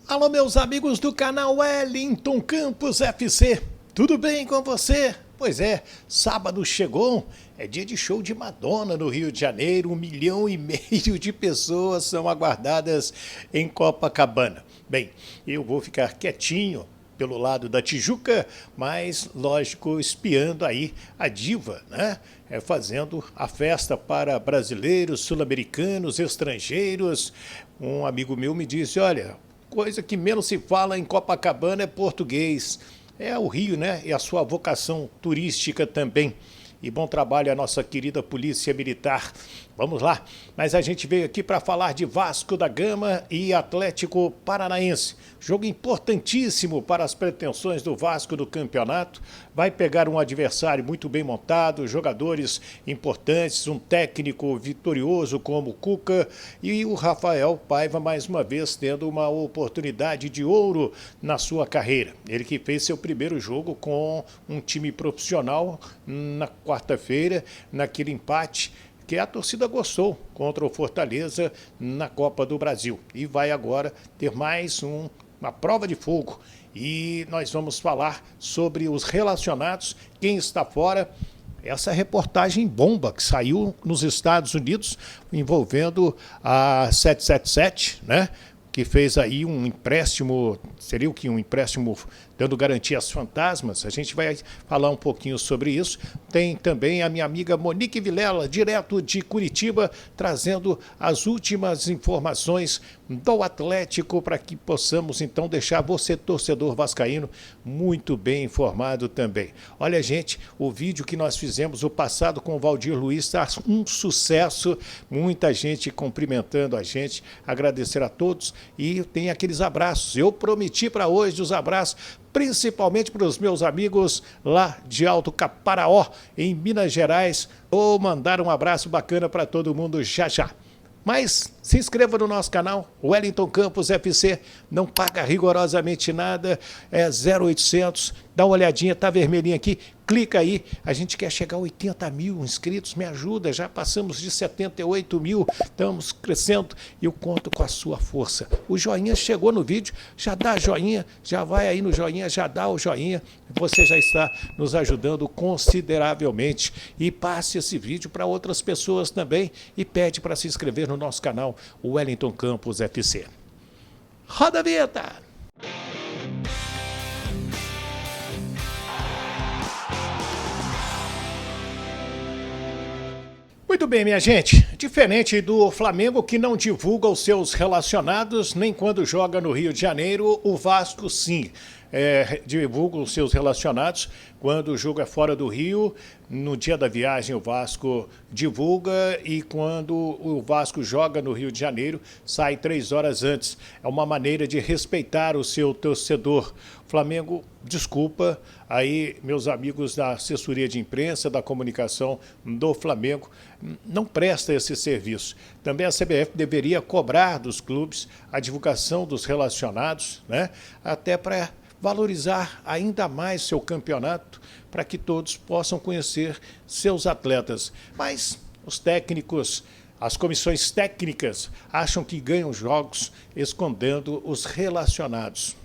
Alô, meus amigos do canal Wellington Campos FC, tudo bem com você? Pois é, sábado chegou, é dia de show de Madonna no Rio de Janeiro, 1,5 milhão de pessoas são aguardadas em Copacabana. Bem, eu vou ficar quietinho pelo lado da Tijuca, mas, lógico, espiando aí a diva, né? Fazendo a festa para brasileiros, sul-americanos, estrangeiros. Um amigo meu me disse, olha, coisa que menos se fala em Copacabana é português. É o Rio, né? E a sua vocação turística também. E bom trabalho à nossa querida Polícia Militar. Vamos lá. Mas a gente veio aqui para falar de Vasco da Gama e Atlético Paranaense. Jogo importantíssimo para as pretensões do Vasco do campeonato. Vai pegar um adversário muito bem montado, jogadores importantes, um técnico vitorioso como o Cuca e o Rafael Paiva mais uma vez tendo uma oportunidade de ouro na sua carreira. Ele que fez seu primeiro jogo com um time profissional na quarta-feira, naquele empate que a torcida gostou contra o Fortaleza na Copa do Brasil. E vai agora ter mais uma prova de fogo. E nós vamos falar sobre os relacionados, quem está fora. Essa reportagem bomba que saiu nos Estados Unidos envolvendo a 777, né? Que fez aí um empréstimo, seria o que? Um empréstimo dando garantias fantasmas. A gente vai falar um pouquinho sobre isso. Tem também a minha amiga Monique Vilela, direto de Curitiba, trazendo as últimas informações do Atlético para que possamos, então, deixar você, torcedor vascaíno, muito bem informado também. Olha, gente, o vídeo que nós fizemos o passado com o Valdir Luiz está um sucesso, muita gente cumprimentando a gente, agradecer a todos e tem aqueles abraços. Eu prometi para hoje os abraços, principalmente para os meus amigos lá de Alto Caparaó, em Minas Gerais. Vou mandar um abraço bacana para todo mundo já já. Mas se inscreva no nosso canal, Wellington Campos FC, não paga rigorosamente nada, é 0800, dá uma olhadinha, tá vermelhinho aqui, clica aí, a gente quer chegar a 80 mil inscritos, me ajuda, já passamos de 78 mil, estamos crescendo e eu conto com a sua força. O joinha chegou no vídeo, já dá joinha, já vai aí no joinha, já dá o joinha, você já está nos ajudando consideravelmente e passe esse vídeo para outras pessoas também e pede para se inscrever no nosso canal, o Wellington Campos FC. Roda a vinheta! Muito bem, minha gente. Diferente do Flamengo, que não divulga os seus relacionados, nem quando joga no Rio de Janeiro, o Vasco sim divulga os seus relacionados. Quando o jogo é fora do Rio, no dia da viagem o Vasco divulga e quando o Vasco joga no Rio de Janeiro, sai 3 horas antes. É uma maneira de respeitar o seu torcedor. Flamengo, desculpa, aí meus amigos da assessoria de imprensa, da comunicação do Flamengo, não presta esse serviço. Também a CBF deveria cobrar dos clubes a divulgação dos relacionados, né? Até para valorizar ainda mais seu campeonato, para que todos possam conhecer seus atletas. Mas os técnicos, as comissões técnicas, acham que ganham jogos escondendo os relacionados.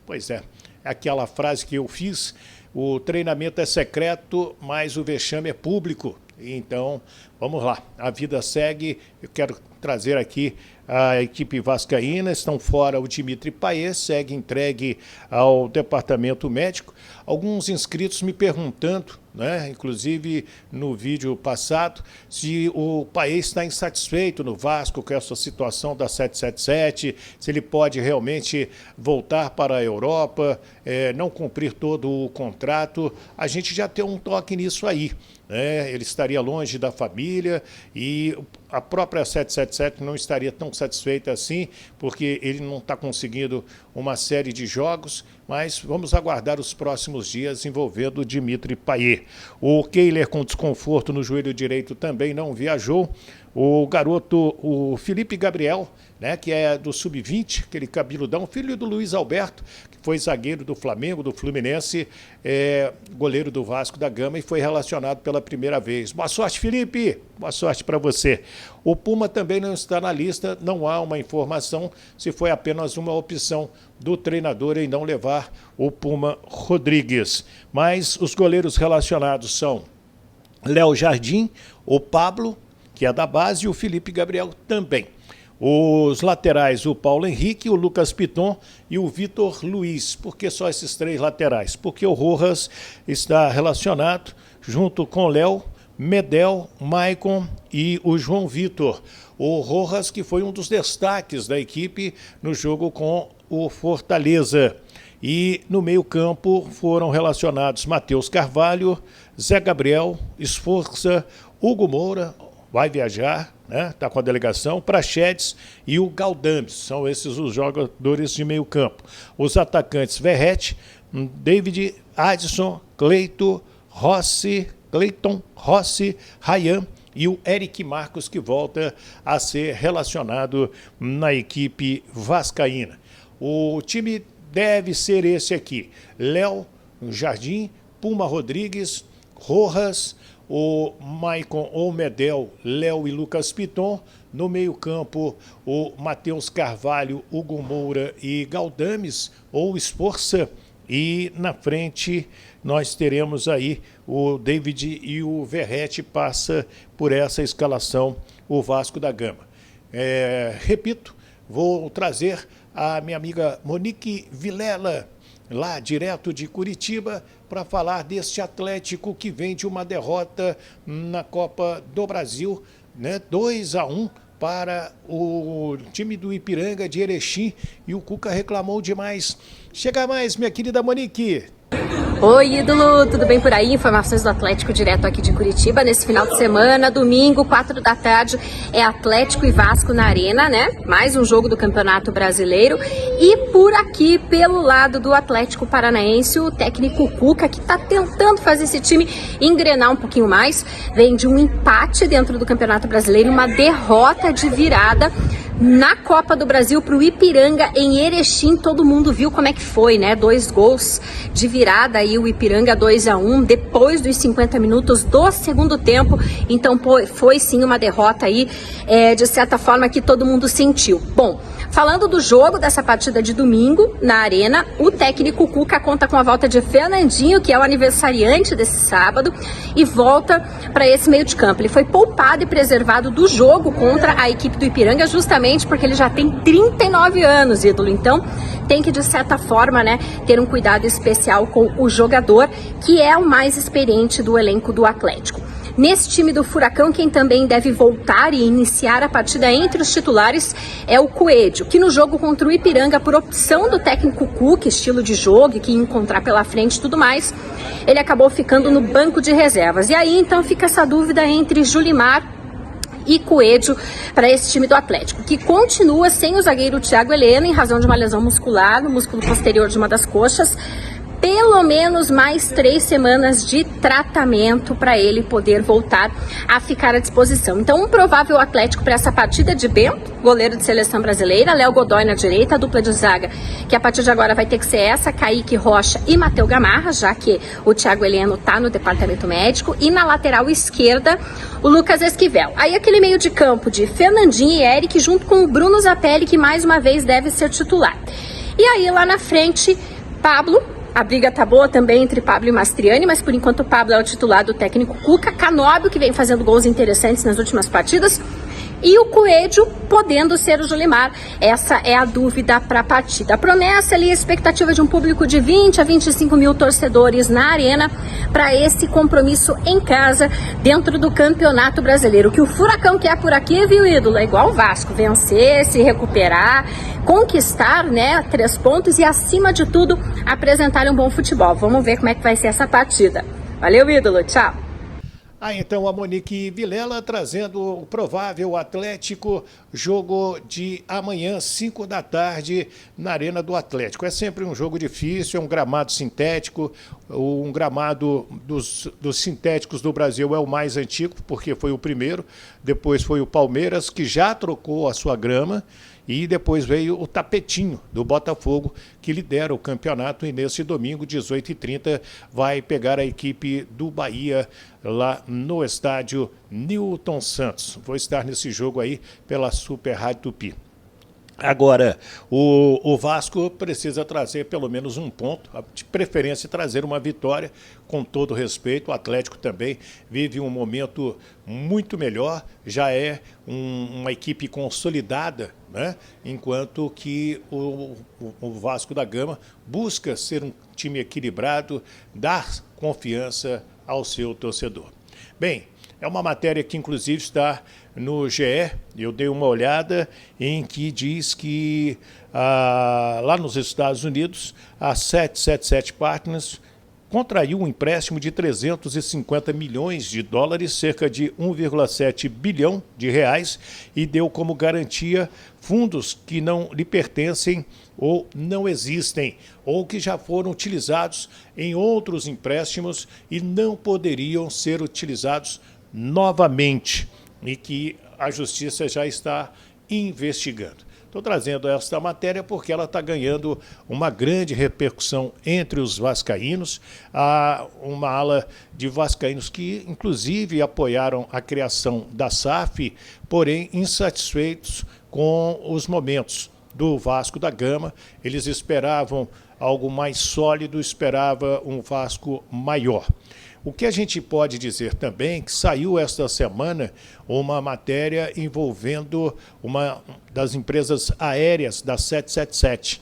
Pois é aquela frase que eu fiz, o treinamento é secreto, mas o vexame é público. Então, vamos lá, a vida segue. Eu quero trazer aqui a equipe vascaína, estão fora o Dimitri Payet, segue entregue ao departamento médico. Alguns inscritos me perguntando, né, inclusive no vídeo passado, se o Payet está insatisfeito no Vasco com essa situação da 777, se ele pode realmente voltar para a Europa, não cumprir todo o contrato. A gente já tem um toque nisso aí. Ele estaria longe da família e a própria 777 não estaria tão satisfeita assim, porque ele não está conseguindo uma série de jogos, mas vamos aguardar os próximos dias envolvendo o Dimitri Payet. O Kehler com desconforto no joelho direito também não viajou. o garoto, o Felipe Gabriel, né, que é do Sub-20, aquele cabeludão, filho do Luiz Alberto, que foi zagueiro do Flamengo, do Fluminense, goleiro do Vasco da Gama e foi relacionado pela primeira vez. Boa sorte, Felipe! Boa sorte para você. O Puma também não está na lista, não há uma informação se foi apenas uma opção do treinador em não levar o Puma Rodrigues. Mas os goleiros relacionados são Léo Jardim, o Pablo, que é da base, e o Felipe Gabriel também. Os laterais, o Paulo Henrique, o Lucas Piton e o Vitor Luiz. Por que só esses 3 laterais? Porque o Rojas está relacionado junto com o Léo, Medel, Maicon e o João Vitor. O Rojas, que foi um dos destaques da equipe no jogo com o Fortaleza. E no meio-campo foram relacionados Matheus Carvalho, Zé Gabriel, Esforça, Hugo Moura, vai viajar, né? Está com a delegação, Praxedes e o Galdames. São esses os jogadores de meio campo. Os atacantes Verrete, David, Adson, Cleiton, Rossi, Rayan e o Eric Marcos, que volta a ser relacionado na equipe vascaína. O time deve ser esse aqui: Léo Jardim, Puma Rodrigues, Rojas, o Maicon ou Medel, Léo e Lucas Piton. No meio-campo, o Matheus Carvalho, Hugo Moura e Galdames ou Esforça. E na frente nós teremos aí o David e o Verrete. Passa por essa escalação o Vasco da Gama. Repito, vou trazer a minha amiga Monique Vilela, lá direto de Curitiba, para falar deste Atlético que vem de uma derrota na Copa do Brasil, né? 2-1 para o time do Ipiranga de Erechim, e o Cuca reclamou demais. Chega mais, minha querida Monique. Oi, ídolo, tudo bem por aí? Informações do Atlético direto aqui de Curitiba. Nesse final de semana, domingo, 4 da tarde, é Atlético e Vasco na Arena, né? Mais um jogo do Campeonato Brasileiro. E por aqui, pelo lado do Atlético Paranaense, o técnico Cuca, que tá tentando fazer esse time engrenar um pouquinho mais, vem de um empate dentro do Campeonato Brasileiro e uma derrota de virada na Copa do Brasil para o Ipiranga em Erechim. Todo mundo viu como é que foi, né? 2 gols de virada aí, o Ipiranga 2-1 depois dos 50 minutos do segundo tempo. Então foi sim uma derrota aí, de certa forma, que todo mundo sentiu. Bom, falando do jogo dessa partida de domingo na Arena, o técnico Cuca conta com a volta de Fernandinho, que é o aniversariante desse sábado, e volta para esse meio de campo. Ele foi poupado e preservado do jogo contra a equipe do Ipiranga, justamente porque ele já tem 39 anos, ídolo. Então tem que, de certa forma, né, ter um cuidado especial com o jogador, que é o mais experiente do elenco do Atlético. Nesse time do Furacão, quem também deve voltar e iniciar a partida entre os titulares é o Coelho, que no jogo contra o Ipiranga, por opção do técnico Cuca, estilo de jogo que ia encontrar pela frente e tudo mais, ele acabou ficando no banco de reservas. E aí, então, fica essa dúvida entre Julimar e Coelho para esse time do Atlético, que continua sem o zagueiro Thiago Heleno em razão de uma lesão muscular no músculo posterior de uma das coxas. Pelo menos mais 3 semanas de tratamento para ele poder voltar a ficar à disposição. Então, um provável Atlético para essa partida de Bento, goleiro de seleção brasileira, Léo Godoy na direita, a dupla de zaga, que a partir de agora vai ter que ser essa, Kaique Rocha e Matheus Gamarra, já que o Thiago Heleno está no departamento médico, e na lateral esquerda, o Lucas Esquivel. Aí aquele meio de campo de Fernandinho e Eric, junto com o Bruno Zapelli, que mais uma vez deve ser titular. E aí lá na frente, Pablo. A briga tá boa também entre Pablo e Mastriani, mas por enquanto o Pablo é o titular do técnico Cuca. Canóbio, que vem fazendo gols interessantes nas últimas partidas, e o Coelho podendo ser o Julimar. Essa é a dúvida para a partida. A promessa ali, a expectativa de um público de 20 a 25 mil torcedores na Arena para esse compromisso em casa dentro do Campeonato Brasileiro. O que o Furacão quer por aqui, viu, ídolo? É igual o Vasco, vencer, se recuperar, conquistar, né, 3 pontos e, acima de tudo, apresentar um bom futebol. Vamos ver como é que vai ser essa partida. Valeu, ídolo. Tchau. Então a Monique Vilela trazendo o provável Atlético, jogo de amanhã, 5 da tarde, na Arena do Atlético. É sempre um jogo difícil, é um gramado sintético, um gramado dos sintéticos do Brasil é o mais antigo, porque foi o primeiro, depois foi o Palmeiras, que já trocou a sua grama, e depois veio o tapetinho do Botafogo, que lidera o campeonato, e nesse domingo, 18h30, vai pegar a equipe do Bahia lá no estádio Newton Santos. Vou estar nesse jogo aí pela Super Rádio Tupi. Agora, o Vasco precisa trazer pelo menos um ponto, de preferência trazer uma vitória, com todo respeito. O Atlético também vive um momento muito melhor, já é uma equipe consolidada, né? Enquanto que o Vasco da Gama busca ser um time equilibrado, dar confiança ao seu torcedor. Bem, é uma matéria que inclusive está no GE, eu dei uma olhada, em que diz que lá nos Estados Unidos a 777 Partners contraiu um empréstimo de 350 milhões de dólares, cerca de 1,7 bilhão de reais, e deu como garantia fundos que não lhe pertencem ou não existem, ou que já foram utilizados em outros empréstimos e não poderiam ser utilizados novamente, e que a Justiça já está investigando. Estou trazendo esta matéria porque ela está ganhando uma grande repercussão entre os vascaínos. Há uma ala de vascaínos que, inclusive, apoiaram a criação da SAF, porém insatisfeitos com os momentos do Vasco da Gama. Eles esperavam algo mais sólido, esperavam um Vasco maior. O que a gente pode dizer também, que saiu esta semana uma matéria envolvendo uma das empresas aéreas da 777.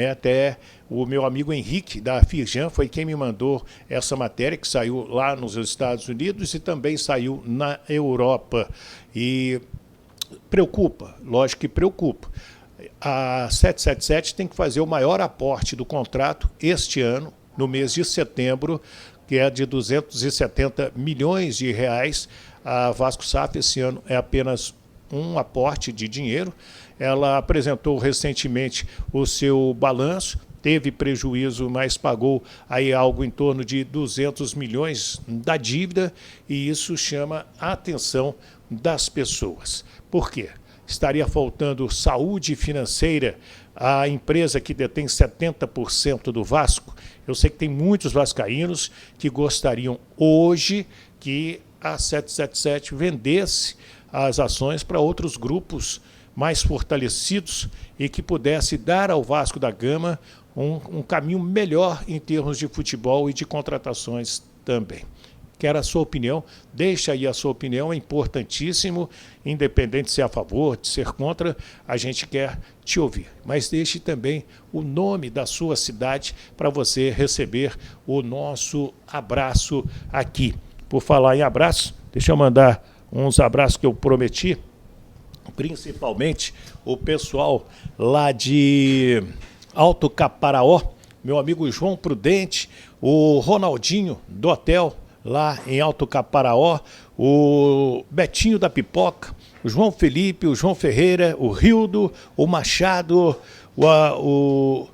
Até o meu amigo Henrique, da Firjan, foi quem me mandou essa matéria, que saiu lá nos Estados Unidos e também saiu na Europa. E preocupa, lógico que preocupa. A 777 tem que fazer o maior aporte do contrato este ano, no mês de setembro, que é de 270 milhões de reais. A Vasco SAF esse ano é apenas um aporte de dinheiro. Ela apresentou recentemente o seu balanço, teve prejuízo, mas pagou aí algo em torno de 200 milhões da dívida, e isso chama a atenção das pessoas. Por quê? Estaria faltando saúde financeira à empresa que detém 70% do Vasco? Eu sei que tem muitos vascaínos que gostariam hoje que a 777 vendesse as ações para outros grupos mais fortalecidos e que pudesse dar ao Vasco da Gama um caminho melhor em termos de futebol e de contratações também. Quero a sua opinião, deixa aí a sua opinião, é importantíssimo, independente de ser a favor, de ser contra, a gente quer te ouvir. Mas deixe também o nome da sua cidade para você receber o nosso abraço aqui. Por falar em abraço, deixa eu mandar uns abraços que eu prometi, principalmente o pessoal lá de Alto Caparaó, meu amigo João Prudente, o Ronaldinho do hotel, lá em Alto Caparaó, o Betinho da Pipoca, o João Felipe, o João Ferreira, o Rildo, o Machado, o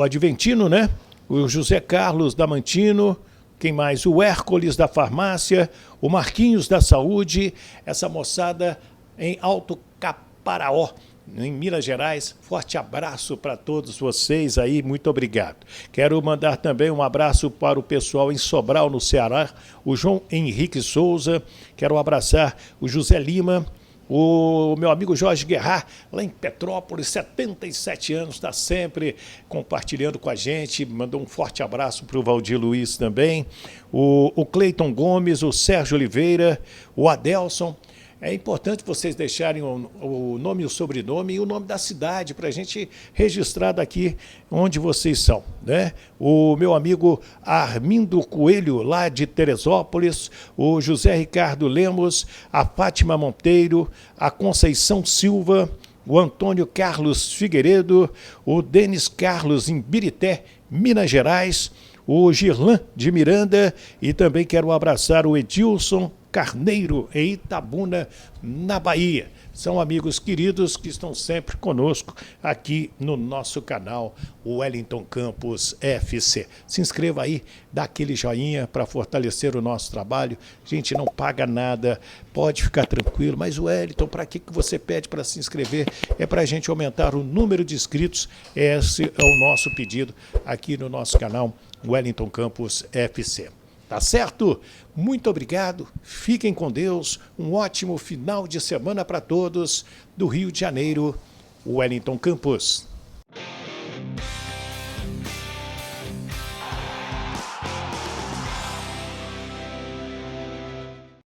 Adventino, né? O José Carlos Damantino, quem mais? O Hércules da Farmácia, o Marquinhos da Saúde, essa moçada em Alto Caparaó, em Minas Gerais. Forte abraço para todos vocês aí, muito obrigado. Quero mandar também um abraço para o pessoal em Sobral, no Ceará, o João Henrique Souza, quero abraçar o José Lima, o meu amigo Jorge Guerra, lá em Petrópolis, 77 anos, está sempre compartilhando com a gente, mandou um forte abraço para o Valdir Luiz também, o Cleiton Gomes, o Sérgio Oliveira, o Adelson. É importante vocês deixarem o nome e o sobrenome e o nome da cidade para a gente registrar daqui onde vocês são, né? O meu amigo Armindo Coelho, lá de Teresópolis, o José Ricardo Lemos, a Fátima Monteiro, a Conceição Silva, o Antônio Carlos Figueiredo, o Denis Carlos em Birité, Minas Gerais, o Girlan de Miranda e também quero abraçar o Edilson Carneiro, em Itabuna, na Bahia. São amigos queridos que estão sempre conosco aqui no nosso canal Wellington Campos FC. Se inscreva aí, dá aquele joinha para fortalecer o nosso trabalho. A gente não paga nada, pode ficar tranquilo. Mas Wellington, para que você pede para se inscrever? É para a gente aumentar o número de inscritos. Esse é o nosso pedido aqui no nosso canal Wellington Campos FC. Tá certo? Muito obrigado, fiquem com Deus, um ótimo final de semana para todos, do Rio de Janeiro, Wellington Campos.